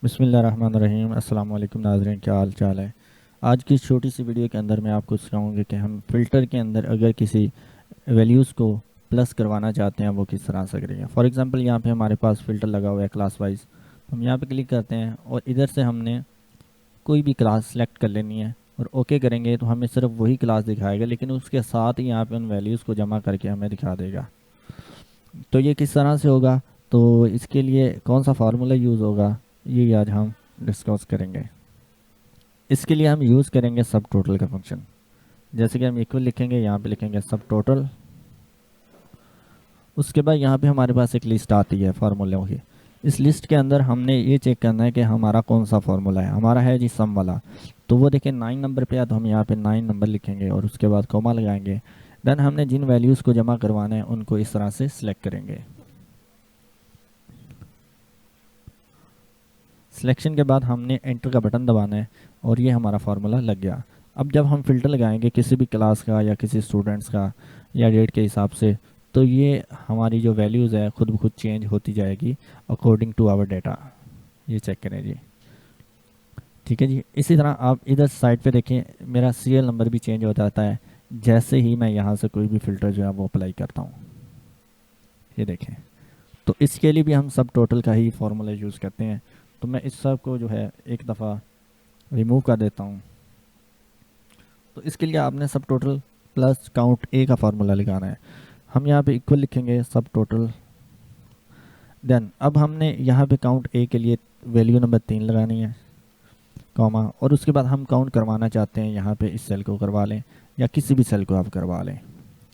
बिस्मिल्लाहिर्रहमानिर्रहीम। अस्सलाम वालेकुम नाज़रीन, क्या हाल चाल है। आज की इस छोटी सी वीडियो के अंदर मैं आपको सिखाऊंगी कि हम फ़िल्टर के अंदर अगर किसी वैल्यूज़ को प्लस करवाना चाहते हैं वो किस तरह से करेंगे। फॉर एग्जांपल यहाँ पे हमारे पास फ़िल्टर लगा हुआ है क्लास वाइज। हम यहाँ पे क्लिक करते हैं और इधर से हमने कोई भी क्लास सेलेक्ट कर लेनी है और ओके करेंगे तो हमें सिर्फ वही क्लास दिखाएगा, लेकिन उसके साथ ही यहाँ पे उन वैल्यूज़ को जमा करके हमें दिखा देगा। तो ये किस तरह से होगा, तो इसके लिए कौन सा फार्मूला यूज़ होगा, ये आज हम डिस्कस करेंगे। इसके लिए हम यूज़ करेंगे सब टोटल का फंक्शन। जैसे कि हम इक्वल लिखेंगे, यहाँ पे लिखेंगे सब टोटल। उसके बाद यहाँ पे हमारे पास एक लिस्ट आती है फार्मूलों की। इस लिस्ट के अंदर हमने ये चेक करना है कि हमारा कौन सा फार्मूला है। हमारा है जी सम वाला, तो वो देखें 9 नंबर पे है, तो हम यहाँ पे 9 नंबर लिखेंगे और उसके बाद कॉमा लगाएंगे। देन हमने जिन वैल्यूज़ को जमा करवाना है उनको इस तरह से सिलेक्ट करेंगे। सिलेक्शन के बाद हमने एंटर का बटन दबाना है और ये हमारा फार्मूला लग गया। अब जब हम फ़िल्टर लगाएंगे किसी भी क्लास का या किसी स्टूडेंट्स का या डेट के हिसाब से, तो ये हमारी जो वैल्यूज़ है खुद ब खुद चेंज होती जाएगी अकॉर्डिंग टू आवर डेटा। ये चेक करें जी। ठीक है जी। इसी तरह आप इधर साइड पे देखें, मेरा सीरियल नंबर भी चेंज हो जाता है जैसे ही मैं यहाँ से कोई भी फ़िल्टर जो है वो अप्लाई करता हूँ। ये देखें। तो इसके लिए भी हम सब टोटल का ही फार्मूला यूज़ करते हैं। तो मैं इस सब को जो है एक दफ़ा रिमूव कर देता हूँ। तो इसके लिए आपने सब टोटल प्लस काउंट ए का फार्मूला लगाना है। हम यहाँ पे इक्वल लिखेंगे सब टोटल। देन अब हमने यहाँ पे काउंट ए के लिए वैल्यू नंबर 3 लगानी है, कॉमा, और उसके बाद हम काउंट करवाना चाहते हैं यहाँ पे इस सेल को करवा लें या किसी भी सेल को आप करवा लें।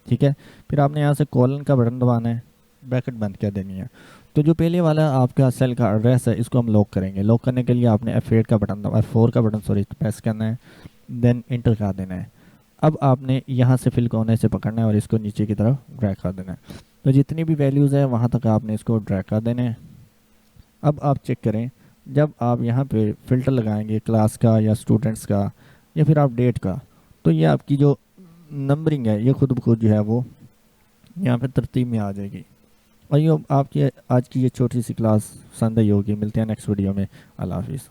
ठीक है। फिर आपने यहाँ से कॉलन का बटन दबाना है, ब्रैकेट बंद कर देनी है। तो जो पहले वाला आपका सेल का एड्रेस है इसको हम लॉक करेंगे। लॉक करने के लिए आपने F8 का बटन F4 का बटन प्रेस करना है, देन इंटर कर देना है। अब आपने यहाँ से फिल कोने से पकड़ना है और इसको नीचे की तरफ ड्रैग कर देना है। तो जितनी भी वैल्यूज़ है वहाँ तक आपने इसको ड्रैग कर देना है। अब आप चेक करें, जब आप यहाँ पे फ़िल्टर लगाएंगे क्लास का या स्टूडेंट्स का या फिर आप डेट का, तो ये आपकी जो नंबरिंग है ये खुद ब खुद जो है वो यहाँ पे तरतीब में आ जाएगी। और ये आपकी आज की ये छोटी सी क्लास पसंद आई होगी। मिलते हैं नेक्स्ट वीडियो में। अल्लाह हाफिज़।